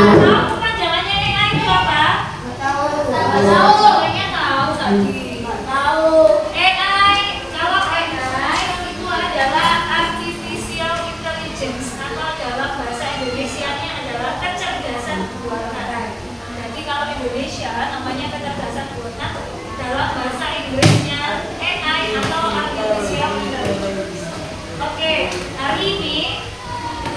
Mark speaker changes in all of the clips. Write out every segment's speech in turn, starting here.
Speaker 1: Tahu kepanjangannya AI itu apa? Tahu. Semuanya tahu tadi. Tahu. AI, kalau AI itu adalah artificial intelligence atau dalam bahasa Indonesianya adalah kecerdasan buatan. Jadi kalau Indonesia namanya kecerdasan buatan, dalam bahasa Inggrisnya AI atau artificial intelligence. Oke, hari ini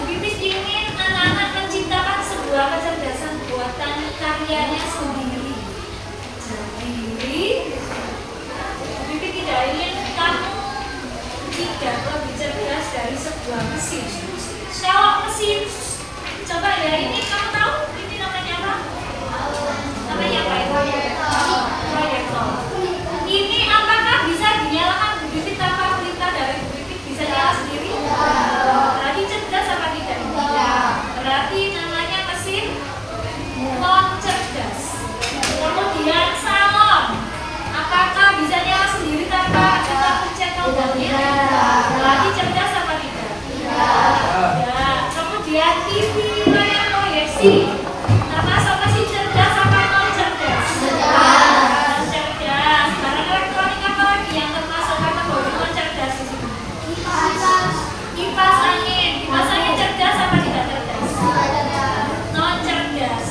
Speaker 1: Bibis ingin anak-anak menciptakan sebuah kecerdasan buatan karyanya sendiri. Jadi, Bibis tidak ingin kamu tidak lebih cerdas dari sebuah mesin. Kalau mesin, coba ya, ini kamu tahu ini namanya apa? Namanya apa itu? Proyektor. Ini apakah bisa dinyalakan Bu Bibit tanpa perintah dari Bu Bibit? Bisa nyala sendiri? Berarti cerdas apa tidak? Berarti namanya mesin non cerdas. Kemudian salon, apakah bisa nyala sendiri tanpa kita pencet tombolnya? Berarti cerdas apa tidak? Ya. Kemudian TV layar proyeksi, termasuk mesin cerdas apa non cerdas? Cerdas. Barang elektronik apa lagi yang termasuk kategori non cerdas di sini? Kipas angin. Kipas angin cerdas apa tidak cerdas? Non cerdas.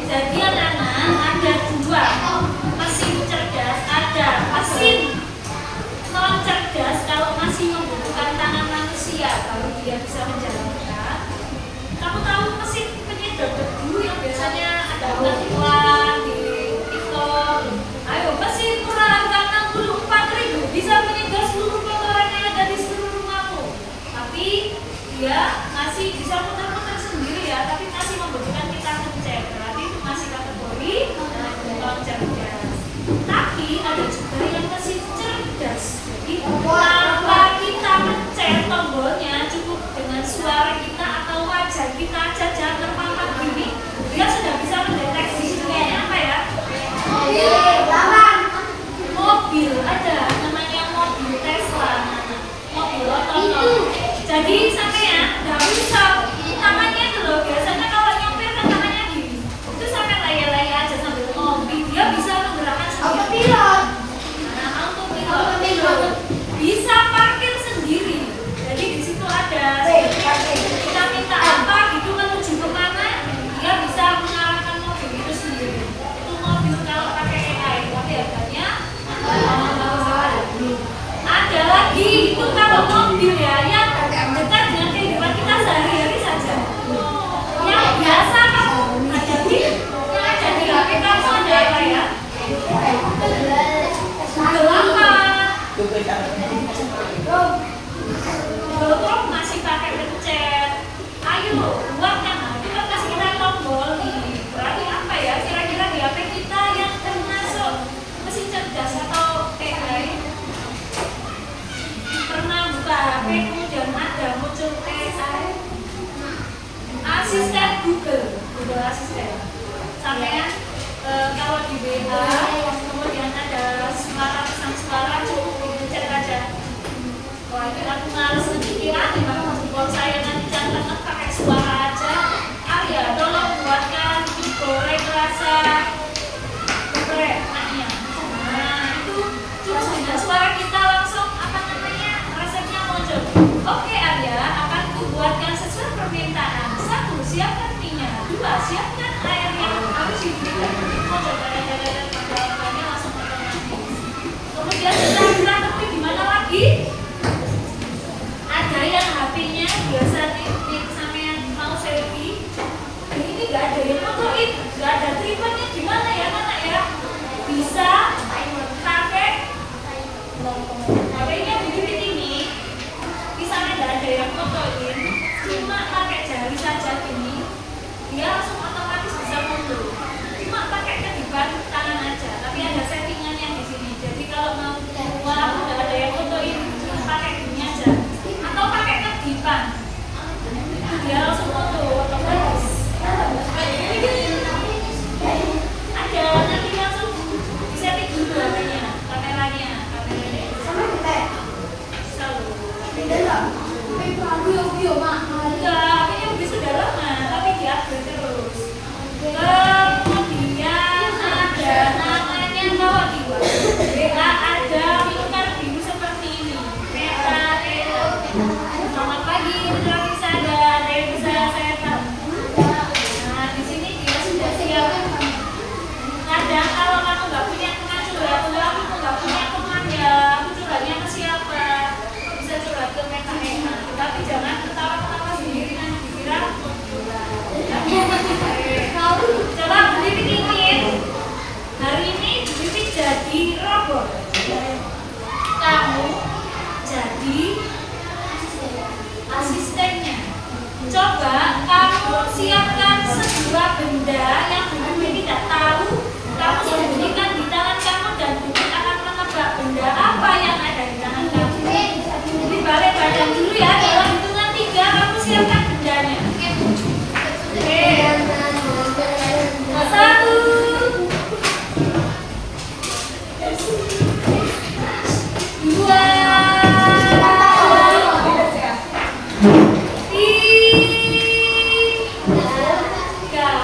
Speaker 1: Jadi anak-anak ada dua mesin cerdas, ada mesin non cerdas kalau masih membutuhkan tangan manusia baru dia bisa menjalankan. Kamu tahu mesin penyedot debu yang biasanya ada iklan di TikTok? Ayo, mesin murah harga 64.000 bisa menyedot seluruh kotoran yang ada di seluruh rumahmu. Tapi dia masih bisa muter-muter sendiri ya, tapi masih membutuhkan kita pencet. Berarti itu masih kategori non cerdas. Tapi ada juga yang mesin cerdas. Jadi tanpa kita pencet tombolnya, cukup dengan suara kita atau wajah kita aja jangan terpampang gini, dia sudah bisa mendeteksi kayaknya apa ya? Mobil ada namanya mobil Tesla, mobil otonom. Jadi sampean nggak bisa tangannya itu loh, biasanya kalau nyopir kan tangannya gini, itu sampai laya-laya aja sambil ngopi, dia bisa menggerakkan sendiri. Autopilot bisa parkir sendiri. Jadi di situ ada kita minta apa gitu menuju ke mana, dia bisa mengarahkan mobil itu sendiri. Itu mobil kalau pakai AI, tapi harganya ada lagi itu kalau mobil ya yang dekat dengan kehidupan kita sehari-hari saja. Yang biasa kamu ada di HP kamu ada apa ya? Google Chrome masih pakai pencet. Ayo buatkan, itu kan kasih kita tombol nih. Berarti apa ya? Kira-kira di HP kita yang termasuk mesin cerdas atau AI? Pernah buka HP kemudian ada muncul AI? Asisten Google Asisten. Sampai kalau di WA kemudian ada pesan suara cukup dipencet aja. Wah, itu aku males kepikiran nih, kalau saya nanti jangan pakai suara aja. Arya, tolong buatkan goreng rasa geprek anaknya. Nah, itu cukup dengan suara kita langsung apa namanya resepnya muncul. Oke Arya, akan kubuatkan sesuai permintaan. 1. Siapkan minyak. 2. Siapkan air yang harus diberikan. Panggalannya langsung otomatis. Kemudian setelah kita ngerti gimana lagi? Ada yang HP-nya biasa nih sampean mau selfie, ini nggak ada yang fotoin, nggak ada tripodnya, gimana ya anak ya? Bisa pakai HP-nya Bibit ini, misalnya nggak ada yang fotoin, cuma pakai jari saja gini, dia langsung otomatis bisa foto. Cuma pakai kedipan tangan aja, tapi ada settingannya di sini. Jadi kalau mau keluar nggak ada yang fotoin, cuma pakai gini aja. Atau pakai kedipan, dia langsung foto otomatis. Ada nanti langsung disetting dulu kameranya. Selalu. Enggak, HP-nya sudah lama, tapi di-upgrade terus. jadi asistennya. Coba kamu siapkan sebuah benda yang Bu Pipit tidak tahu, kamu sembunyikan di tangan kamu dan Bu Pipit akan menebak benda apa yang ada di tangan kamu. Jadi balik badan dulu ya, dalam hitungan 3 kamu siapkan bendanya. Oke. 1, 2, 3.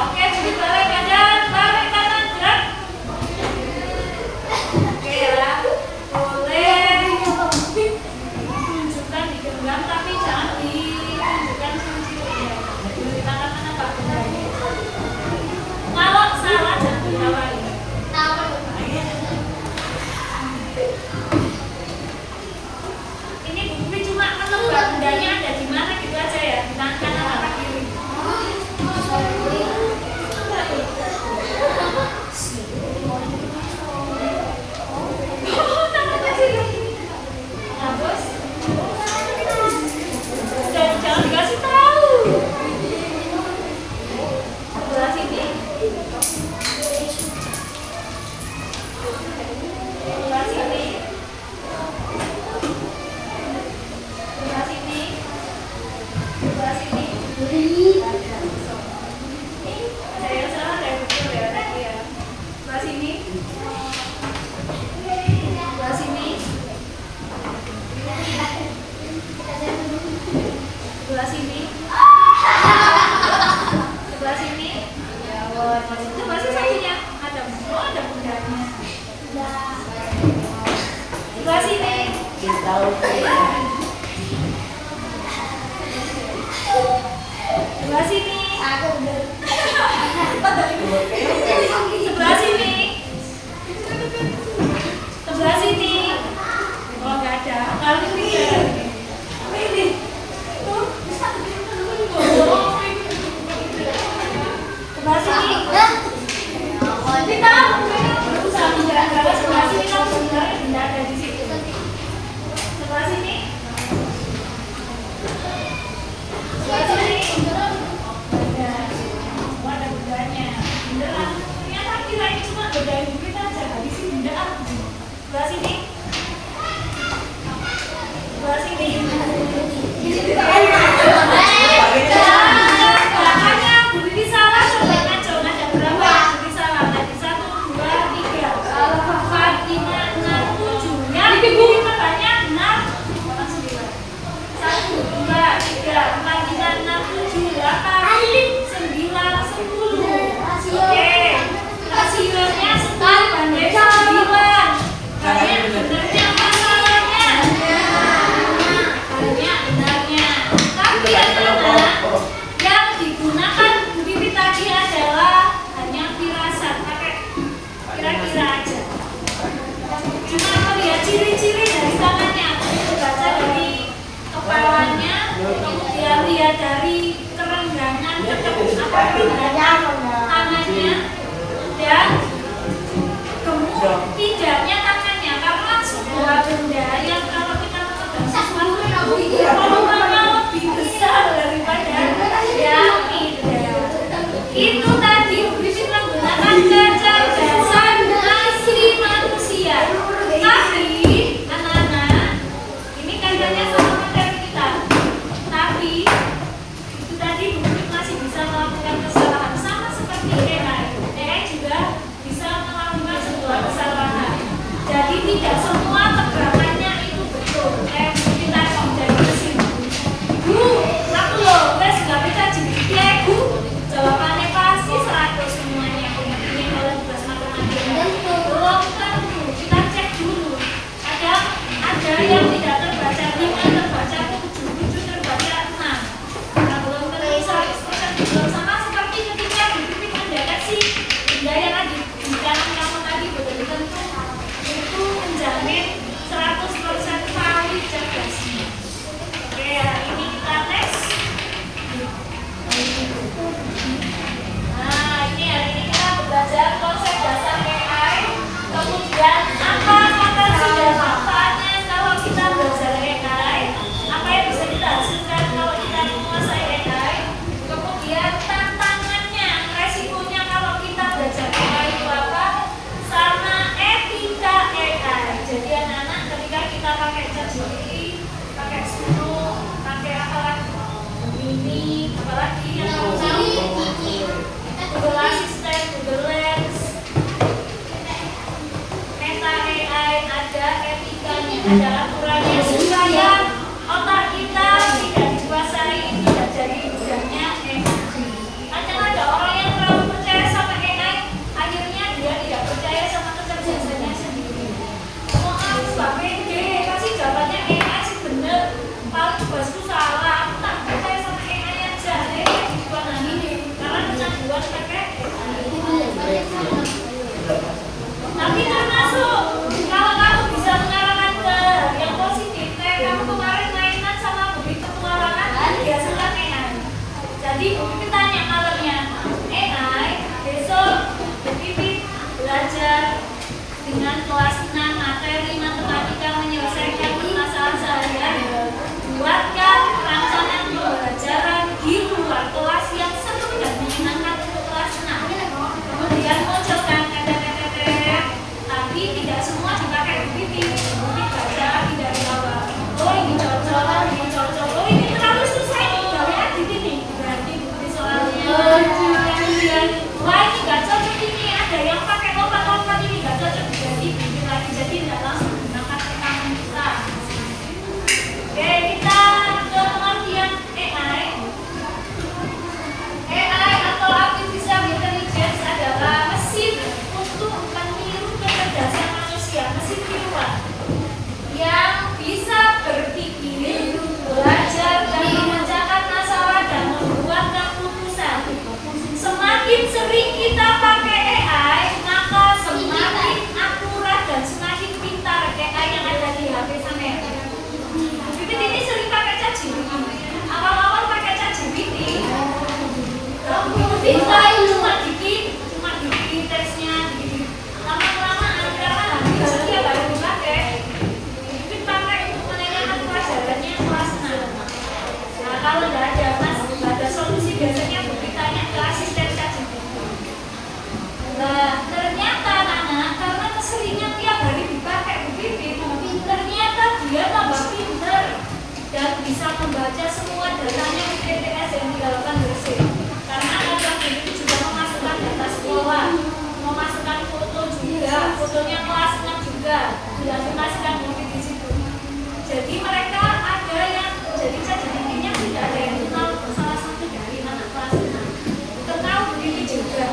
Speaker 1: Oke, jadi balik badan, balik kanan, gerak. Oke ya, boleh tunjukkan di genggam tapi jangan ditunjukkan cincin. Di tangan mana Pak bendanya? Kalau salah jangan ditawarin. Ini Bu Pipit cuma menebak bendanya ada di mana gitu aja ya, di tangan kanan apa kiri. Nah, bos. Jangan dikasih tahu. Sebelah sini. Sebelah sini. Sebelah sini. Sebelah sini. Ada yang salah, ada yang betul ya tadi ya. Sebelah sini. Sebelah sini. Sebelah sini. Sebelah sini. Sebelah sini sajinya. Ada bundanya. Sebelah sini. Sebelah sini. Sebelah sini. Sebelah sini. Oh, nggak ada. Kali ini ya. Ini. Sebelah sini. Kita berusaha menjaga sebelah sini kan sebenarnya tidak ada di situ. Sebelah sini. Sebelah sini. Ada bendanya. Beneran. Ternyata kirain cuma benda yang kita aja. Habis ini benda apa? Sebelah sini. Sebelah sini. Belakangnya Bu Pipit salah, coba ngaco. Ada berapa yang Bu Pipit salah? Tadi 1, 2, 3 4, 5, 6, 7. Yang Bu Pipit banyak 6. 1, 2, 3, 4, 5, 6, 7, 8, 9, 10. Oke. Hasilnya 10 banding 9. Banyak benernya apa salahnya? Banyak benarnya. Tapi anak-anak yang digunakan Bu Pipit tadi adalah hanya firasat, pakai kira-kira aja. Cuma melihat ciri-ciri dari tangannya, baca dari kepalanya, kemudian lihat dari kerenggangan tangannya, dan tidaknya tangannya, karena sebuah benda yang kalau kita memegang sesuatu volumenya lebih besar daripada yang tidak. Itu tadi Bu Pipit menggunakan kecerdasan asli manusia. Tapi anak-anak, ini kaitannya sama materi kita. Tapi itu tadi Bu Pipit masih bisa melakukan kesalahan sama seperti AI. AI juga ada aturannya supaya otak kita tidak dikuasai, tidak jadi budaknya AI. Kadang ada orang yang terlalu percaya sama AI, akhirnya dia tidak percaya sama kecerdasannya sendiri. Aku gak pede, kasih jawabannya AI sih bener, paling bosku salah, aku tak percaya sama AI aja. Jadi kecanduan ini, karena kecanduan pakai AI. Tapi termasuk kalau kamu bisa mengarahkan ke yang positif, kayak kamu kemarin mainan sama begitu pengarangan, biasakan AI. Jadi kita tanya malamnya, AI besok Pipit belajar dengan kelas 6 materi matematika menyelesaikan masalah sehari-hari. Buatkan rancangan pembelajaran di luar kelas yang seru dan menyenangkan untuk kelas 6. Kemudian munculkan tapi tidak semua dipakai begitu. Mungkin baca lagi dari awal. Oh ini cocok. Oh ini terlalu susah nih. Gawai di sini. Berarti bukti soalnya. Kemudian, wah ini nggak cocok ini. Ada yang pakai lompat-lompat ini nggak cocok. Jadi bikin lagi. Jadi tidak langsung menggunakan rekaman kita. Oke, kita ke pengertian AI. AI atau artificial intelligence adalah mesin untuk meniru kecerdasan manusia, mesin tiruan yang bisa berpikir, belajar, dan memecahkan masalah dan membuat keputusan. Semakin sering kita pakai AI, maka semakin akurat dan semakin pintar AI yang ada di HP sampean. Bibit ini sering pakai ChatGPT. Awal-awal pakai ChatGPT, pintar cuma dikit teksnya dikit. Lama-lama karena hampir setiap hari dipakai, Bibit pakai untuk menanyakan pelajarannya kelas 6. Nah kalau nggak ada solusi biasanya Bibit tanya ke asisten ChatGPT. Nah ternyata anak karena keseringan tiap hari dipakai Bibit, ternyata dia tambah pintar dan bisa membaca semua datanya PTS yang dilakukan dosen. Karena anak Bibit juga memasukkan data sekolah, memasukkan foto juga, fotonya kelas 6 juga, dan memasukkan Bibit di situ. Jadi mereka ada yang jadi ChatGPT-nya tidak ada yang kenal salah satu dari anak kelas 6. Kenal Bibit juga.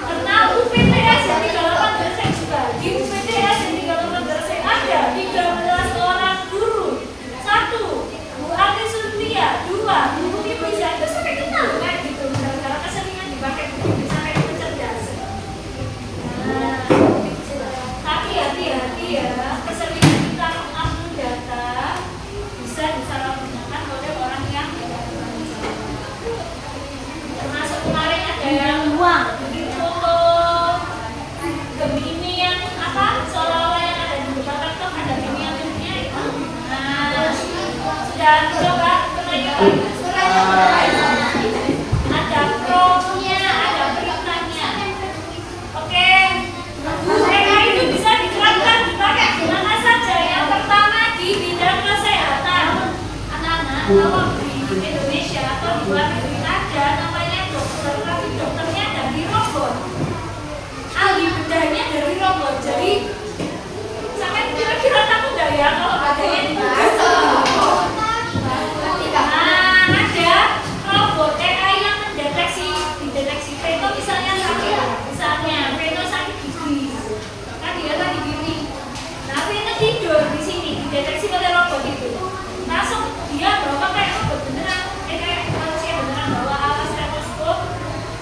Speaker 1: Kenal UPTS yang dilakukan dosen juga. Di UPTS yang dilakukan dosen ada 13 orang guru. 1 Bu Ati Suntia, 2 Bu Pipi Zanda. Sampai kenal kayak gitu. Gara-gara keseringan dipakai Bibit sampai kecerdasan. Tapi hati-hati ya, keseringan kita upload data bisa disalahgunakan oleh orang yang termasuk kemarin ada yang bikin foto Gemini yang apa seolah-olah yang ada di depan laptop ada Gemini yang bentuknya itu. Nah, sudah coba penayaan. Ada promnya, ada beritanya. Oke, AI itu bisa diterapkan dipakai di mana saja. Yang pertama di bidang kesehatan. Anak-anak kalau di Indonesia atau di luar negeri ada namanya dokter, tapi dokternya dari robot. Ahli bedahnya dari robot. Jadi sampai kira-kira takut nggak ya kalau bedahnya dibuka sama robot? Nah, ada robot AI yang dideteksi Veno misalnya sakit, Veno sakit gigi, kan dia lagi gini. Nah, Veno tidur di sini, dideteksi oleh robot itu. Langsung dia bawa kayak robot beneran, kayak manusia beneran bawa alat stetoskop,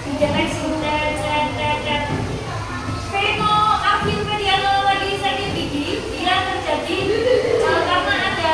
Speaker 1: dideteksi Veno Afil Mediano lagi sakit gigi, dia terjadi karena ada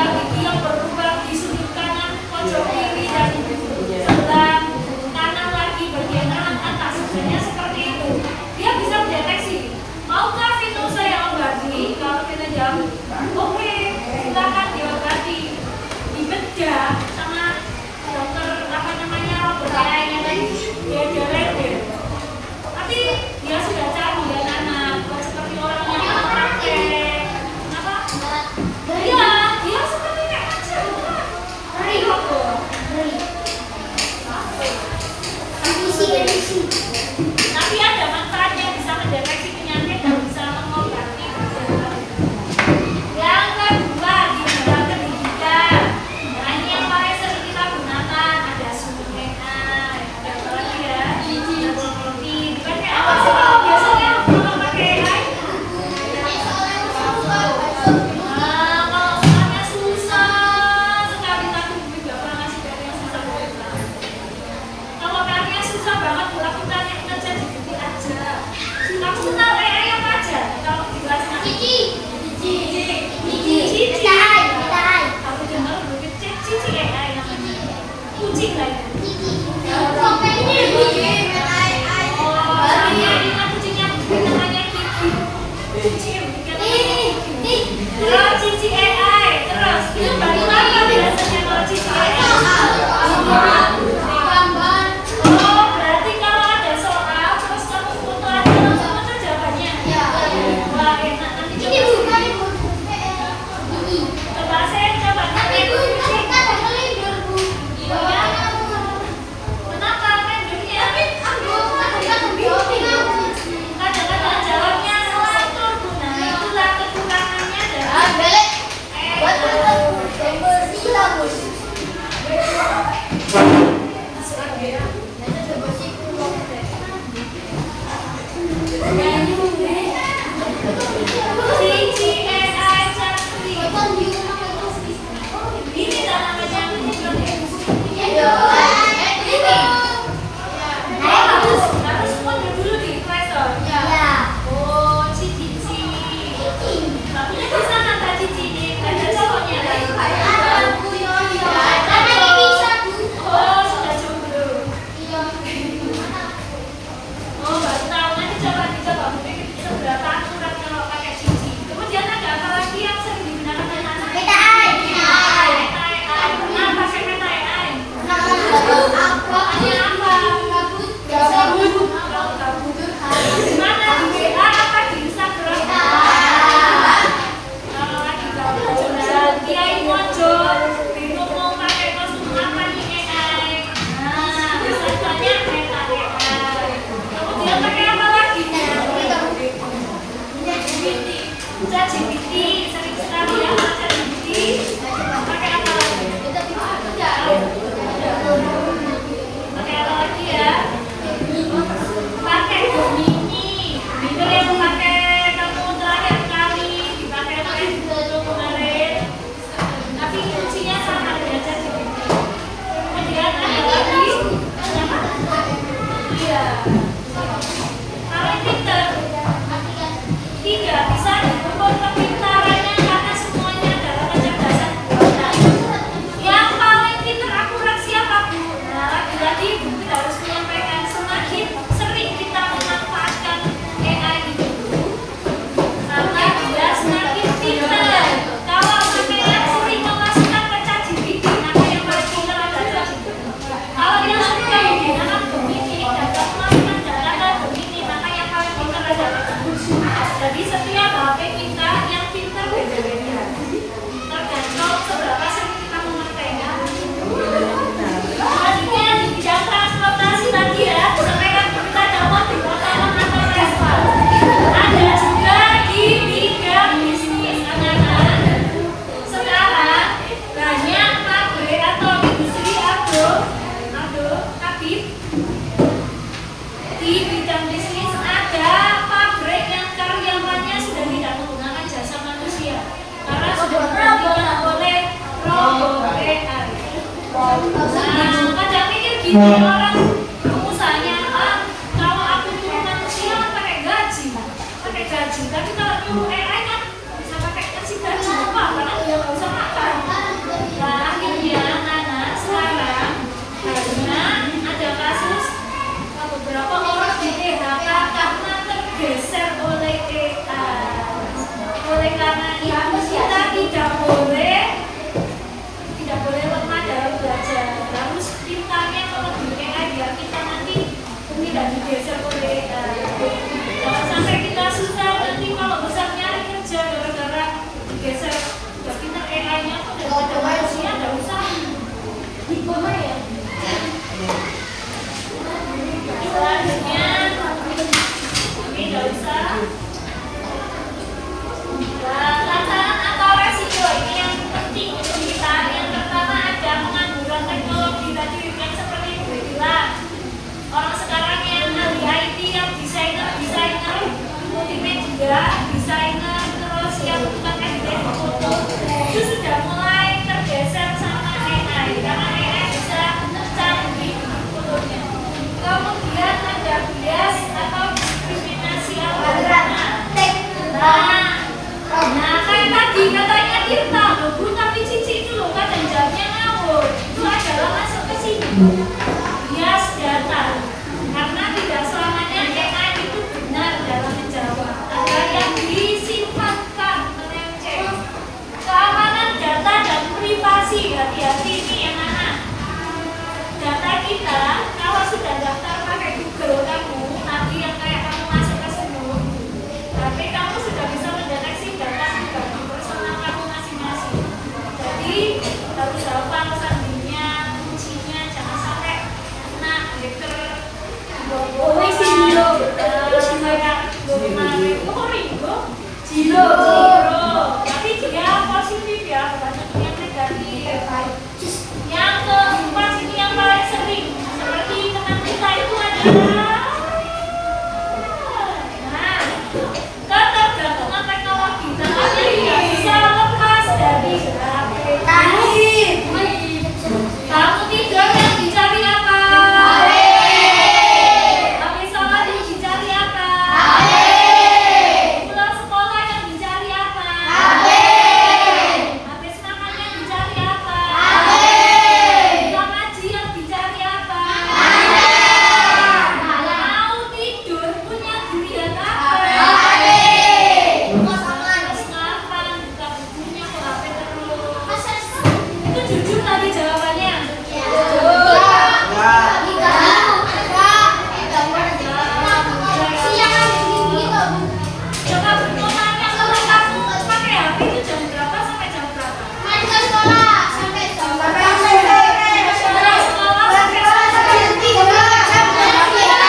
Speaker 1: Nah, kadang mikir gini orang pengusahanya, kalau aku nyuruh manusia pakai gaji, tapi kalau nyuruh AI kan bisa pakai kasih gaji apa? Karena dia nggak usah makan. Nah, akhirnya anak sekarang karena ada kasus beberapa orang di PHK karena tergeser oleh AI. Oleh karena itu kita tidak boleh lemah dalam belajar. Harus pintarnya kalau di AI biar kita nanti tidak digeser oleh AI. Jangan sampai kita susah nanti kalau besar nyari kerja gara-gara digeser. Udah pintar AI-nya kok daripada manusia nggak usah. Gimana ya? Selanjutnya ini nggak usah. Tantangan atau resiko ini yang penting untuk kita. Yang pertama ada pengangguran teknologi tadi yang seperti yang gue bilang. Orang sekarang yang ahli IT, yang desainer, multimedia, desainer, terus yang tukang editing foto itu sudah mulai tergeser sama AI karena AI bisa canggih fotonya. Kemudian ada bias atau diskriminasi agama. Nah, kayak tadi katanya Tirta, Bu, tapi Cici itu loh kadang jawabnya ngawur. Itu adalah masuk ke sini. Bias data. Karena tidak selamanya AI itu benar dalam menjawab. Ada yang disifatkan melenceng. Keamanan data dan privasi, hati-hati ini yang anak. Data kita, kalau sudah daftar pakai Google kamu, nanti yang kayak kamu masuk ke semua, tapi kamu sudah bisa mendeteksi data pribadi personal kamu masing-masing. Jadi harus hafal sandinya, kuncinya, jangan sampai kena hacker. Tapi dia positif ya, bukan yang negatif. Yang keempat ini yang paling sering, seperti teman kita itu adalah ketergantungan teknologi. Tentunya tidak bisa lepas dari HP. Kamu tidur yang dicari apa? Habis sholat yang dicari apa? Pulang sekolah yang dicari apa? Habis makan yang dicari apa? Pulang ngaji yang dicari apa? Mau tidur punya durian apa? Terus ngapain buka bukunya ke HP terus? Itu jujur tadi jawabannya. Coba bertanya kalau kamu pakai HP itu jam berapa sampai jam berapa? Setelah sekolah sampai terus bangun tidurnya jam berapa sampai jam berapa?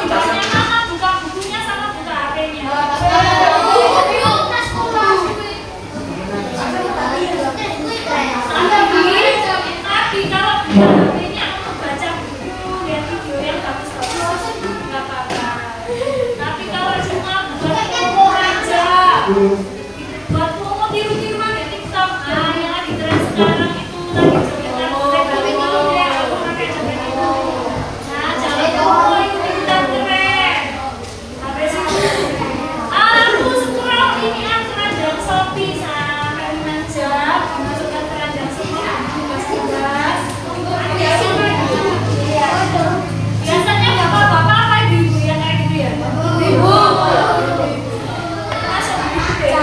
Speaker 1: Lebih banyak mana buka bukunya sama buka HP-nya? Tapi kalau buka HP-nya untuk baca buku, lihat video yang bagus-bagus, nggak apa-apa. Tapi kalau cuma buat promo aja, buat promo tiru-tiru pakai TikTok, yang lagi tren sekarang itu lagi joget-joget itu ya, aku pakai joget itu. Nah, jangan promo ikutin tren. Habis itu, aku scroll ini keranjang Shopee sampai 5 jam, masukkan keranjang Shopee, tugas-tugas. Biasanya bapak-bapak apa ibu-ibu yang kayak gitu ya? Ibu. Masuk ibu deh.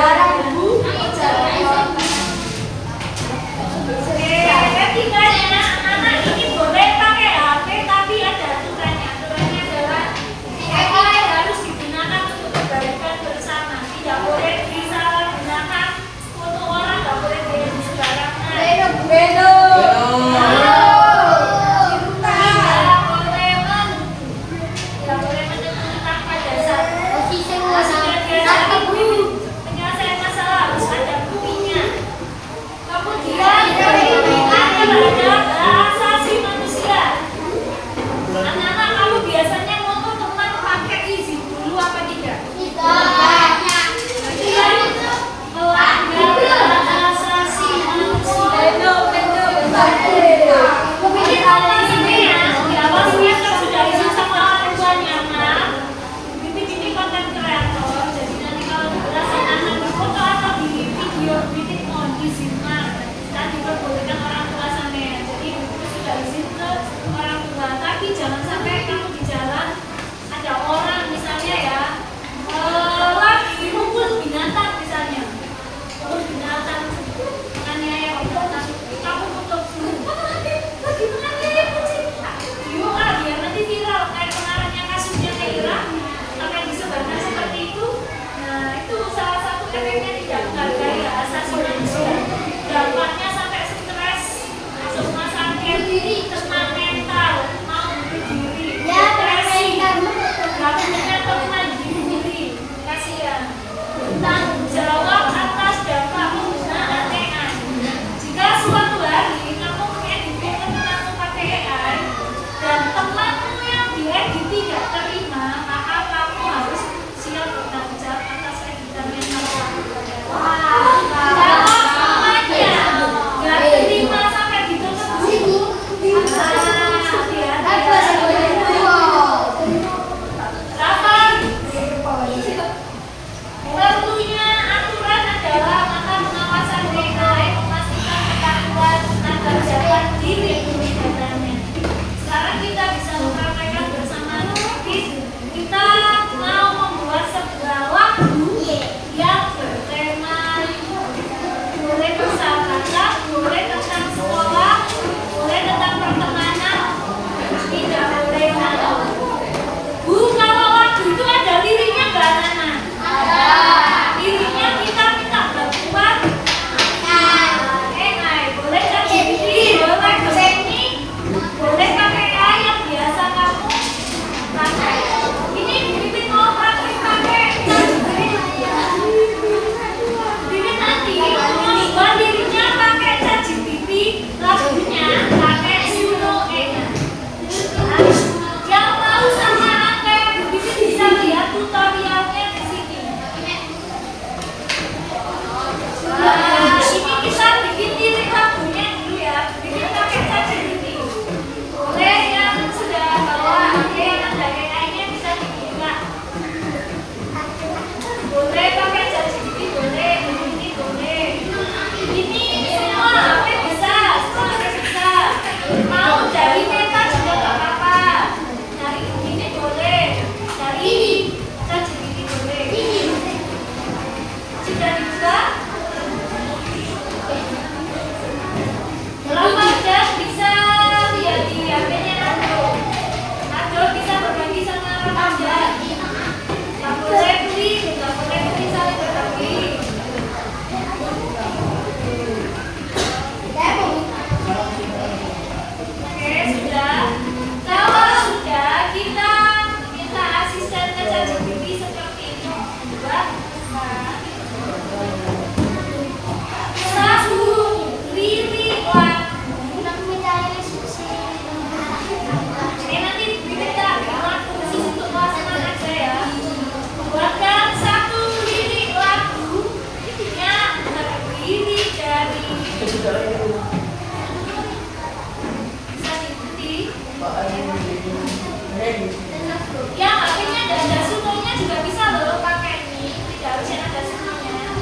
Speaker 1: Yang HP-nya ada sukunya juga bisa loh pakai ini, tidak harus yang ada sukunya.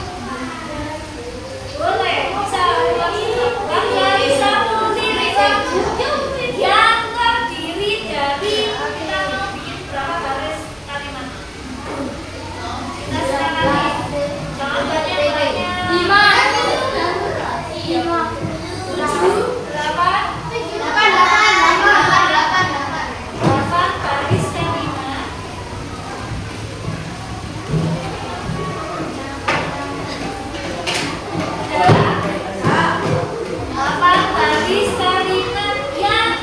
Speaker 1: Boleh, bisa dilakukan dari satu diri yang terdiri dari kita mau bikin berapa baris kalimat. Kita sekarang jangan banyak-banyak. 8 baris kalimat. 8 baris kalimat yang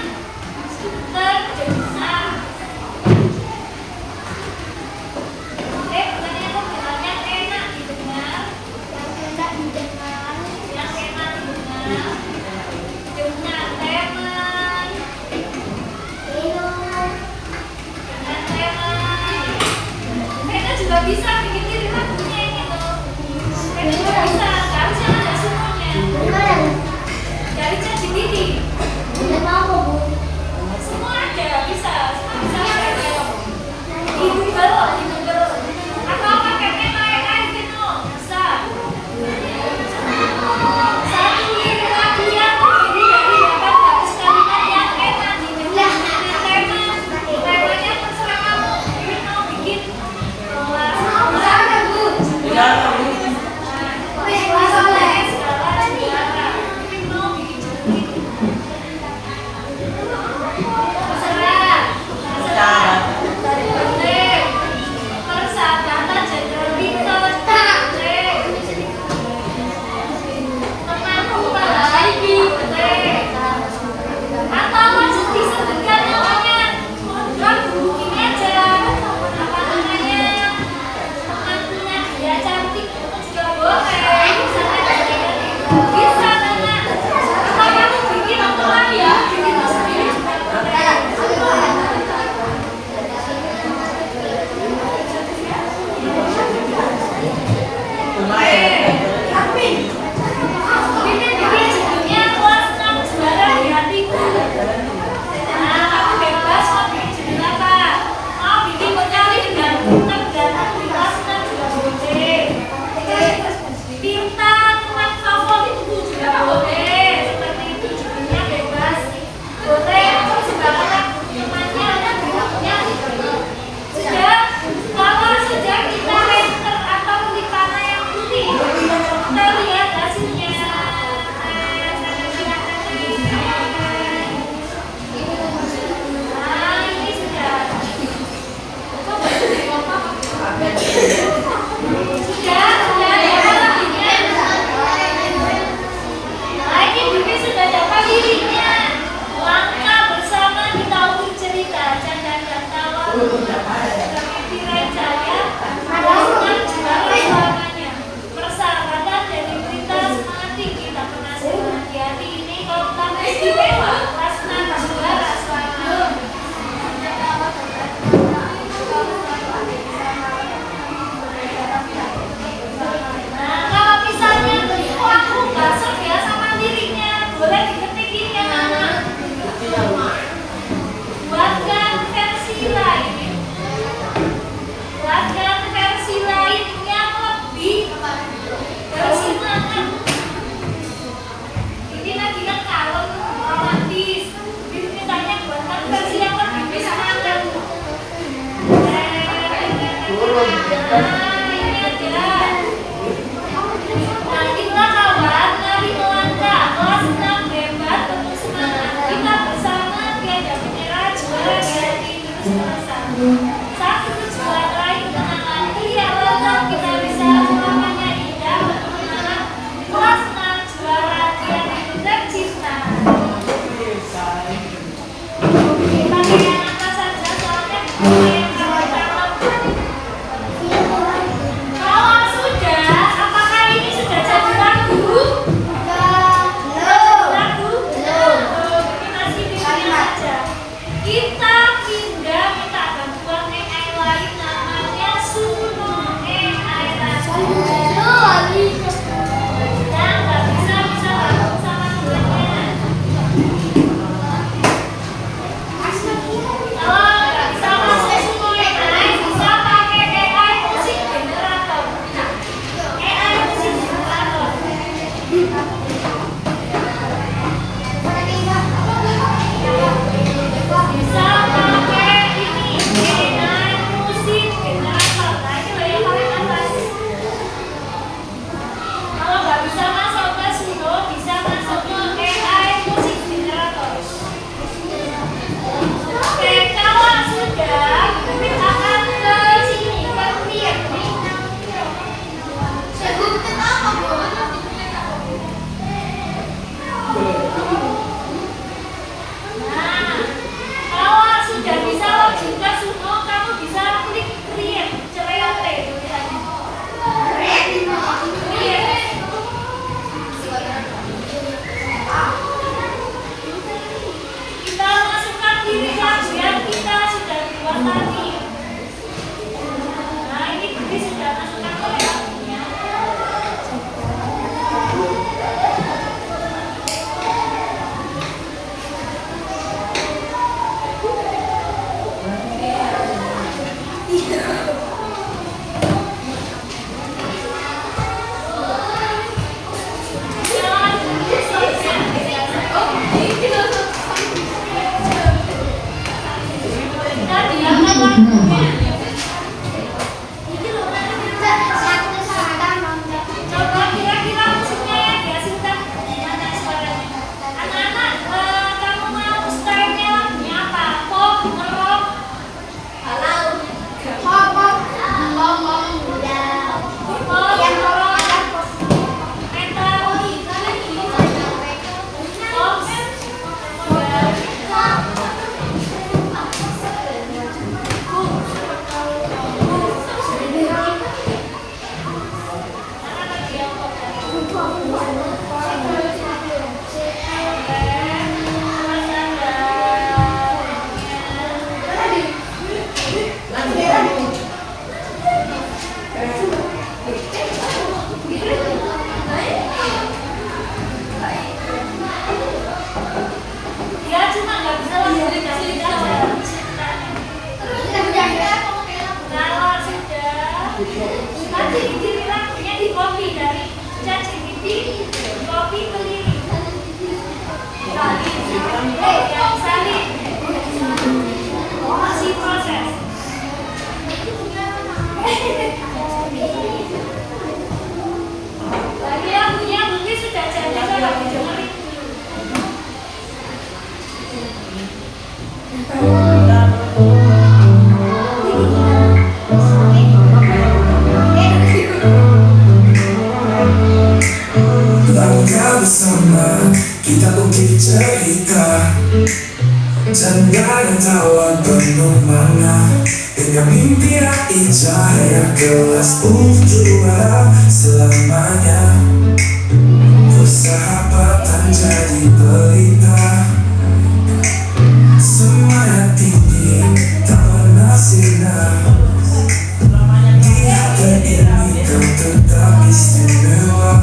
Speaker 1: terdengar. Pertanyaan pembilangnya enak didengar. Yang enak didengar. Dengan teman. Kita juga bisa bikin diri lagunya ini loh. Kita juga bisa, harusnya ada semuanya. Dari ChatGPT. Semua ada, bisa. Semua bisa. Di Google. Atau pakai Meta AI gitu, bisa. Satu lirik lagu yang terdiri dari 8 baris kalimat yang enak didengar. Temanya terserah kamu. Ini mau bikin kelas skala juara. Mau bikin terserah. Persahabatan Jenderal Winton. Temanku bahagia. Atau langsung disebutkan namanya. Gini aja. Apa namanya? Temannya dia cantik juga boleh. Bisa nana. Atau kamu bikin aturan ya. Bikin sendiri juga boleh. Bikin judulnya kelas 6 juara di hatiku. Nah, kamu bebas mau bikin judul apa? Mau bikin berkali dengan tergantung di kelas 6 juga boleh. Pinta teman favoritku juga boleh. Seperti itu judulnya bebas. Boleh sembarangan temannya ada berikutnya. Kalau sudah kita enter atau klik panah yang putih, kita lihat hasilnya. Nah, ini sudah. Sudah ya lirinya. Nah, ini Bibi sudah dapat liriknya. Langkah bersama kita untuk cerita canda dan tawa. Pikiran saya adalah juara selamanya. Persahabatan dan berita semangat tinggi tak pernah semangat. Hati ini kalau tamu istimewa kelas 6 juara selamanya. Nah, kalau misalnya aku nggak serp ya sama liriknya, boleh diketikin ya anak. Buatkan versi lain. Buatkan versi lain yang lebih bersemangat. Ini lagi kan kalem, romantis. Bibi mintanya buatkan versi yang lebih bersemangat. Nah, ini aja. Nantilah kawan, mari melangkah. Kelas 6 hebat, penuh semangat. Kita bersama tiada menyerah, juara dari terus terusan. Satu tujuan raih kemenangan, pria lantang kita bisa selamanya indah berkemenangan. Kelas 6 juara tiada tercipta. Pakaian apa saja soalnya pakaian kalau kalau sudah, apakah ini sudah jadi lagu? Lagu? Ini masih bikin saja. Kita pindah minta bantuan
Speaker 2: Gaya tawa penuh makna dengan mimpi raih cahaya kelas juara selamanya. Persahabatan jadi pelita, semangat tinggi tak pernah sirna. Di hati ini kau tetap istimewa,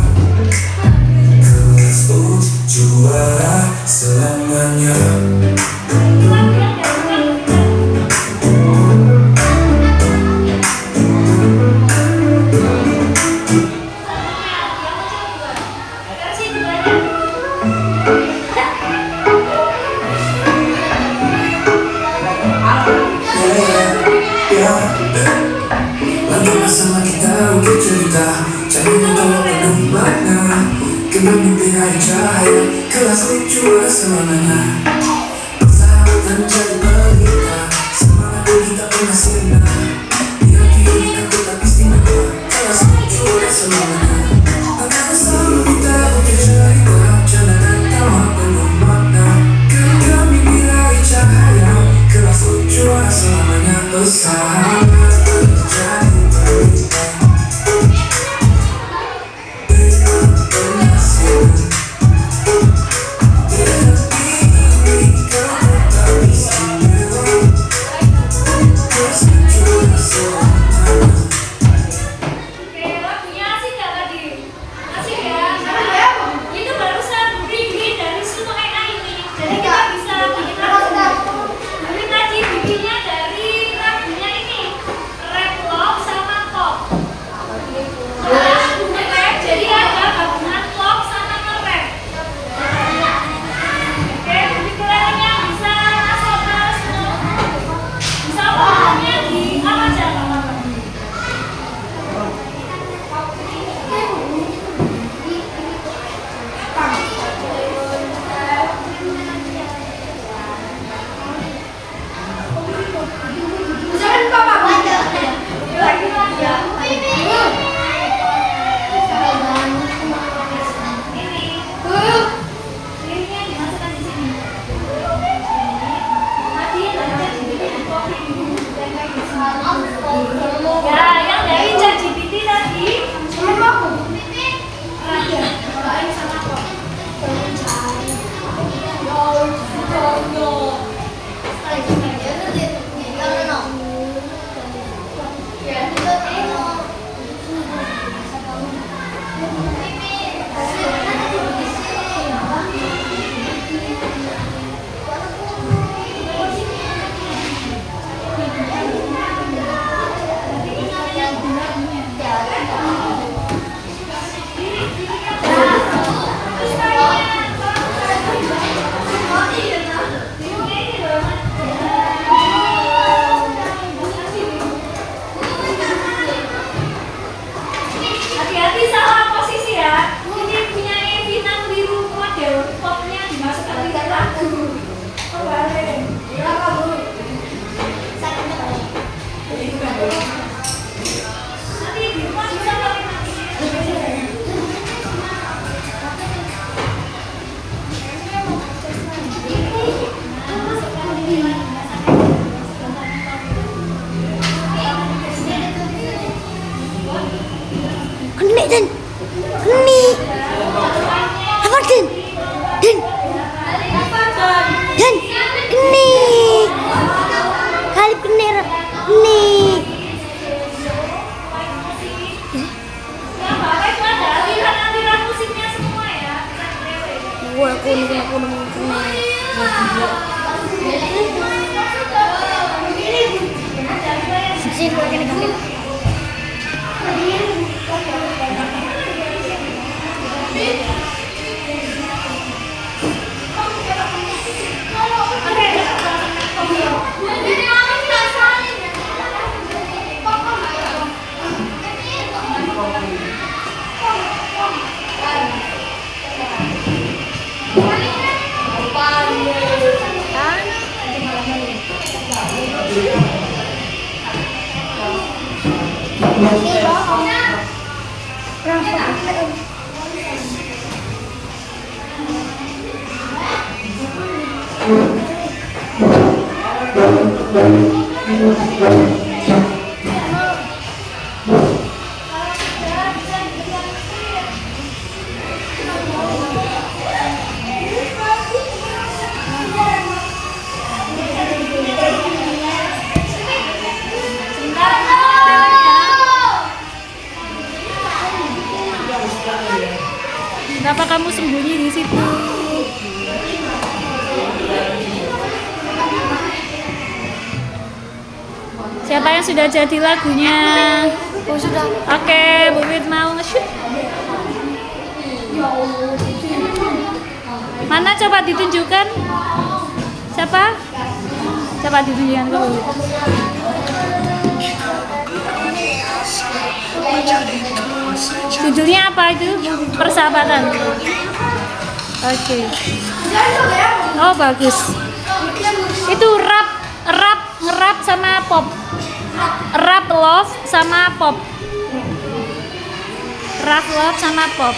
Speaker 2: kelas juara selamanya. Lagi bersama kita untuk cerita, jangan tolong penuh makna. Kena mimpi raih cahaya, kelas juara selamanya. Persahabatan jadi pelita, semangat kita pernah sirna. Di hati ini kan tetap istimewa, kelas juara selamanya. Akan bersama kita untuk cerita, jangan tawa penuh makna. Kena mimpi raih cahaya, kelas juara selamanya. Persahabatan jadi pelita,
Speaker 3: Thank you.
Speaker 1: Kenapa kamu sembunyi di situ? Siapa yang sudah jadi lagunya?
Speaker 3: Oh sudah.
Speaker 1: Oke, Bu Wit mau nge-shoot. Mana coba ditunjukkan? Siapa? Coba ditunjukkan ke Bu Wit. Judulnya apa itu? Persahabatan. Oke. Oh bagus. Itu rap sama pop. Rap love sama pop. Rap love sama pop.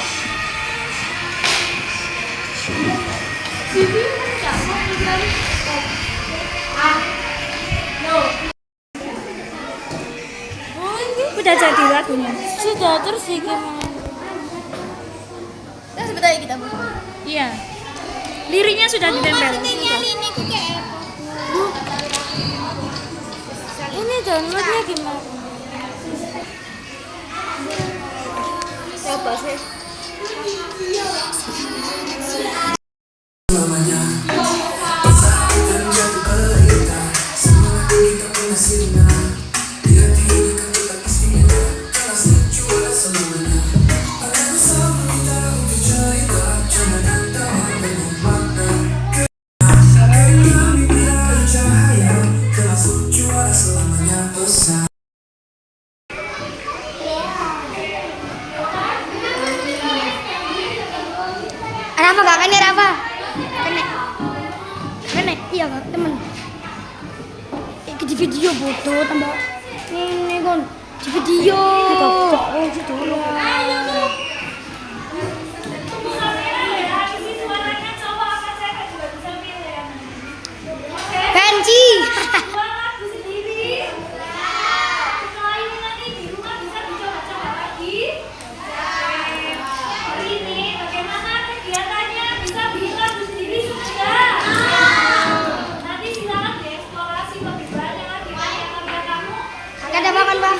Speaker 1: Udah jadi lagunya.
Speaker 3: Sudah terus sih gimana? Nah, sebentar ya kita mau.
Speaker 1: Iya. Liriknya sudah ditempel.
Speaker 3: Ini kok kayak ini downloadnya gimana? Coba sih.
Speaker 2: Selamanya saat kita menjadi pelita, semangat kita punya sinar. Di hati ini kan tetap istimewa, karena juara selamanya. Ada bersama kita untuk cerita, canda dan tawa penuh makna. Karena mimpi dari cahaya, kelas juara selamanya besar.
Speaker 3: Rafa gak kene Rafa? Kene? Iya kak temen. Di video foto tambah ini kon di video. Oh gitu lah. Benci. Ada makan bang?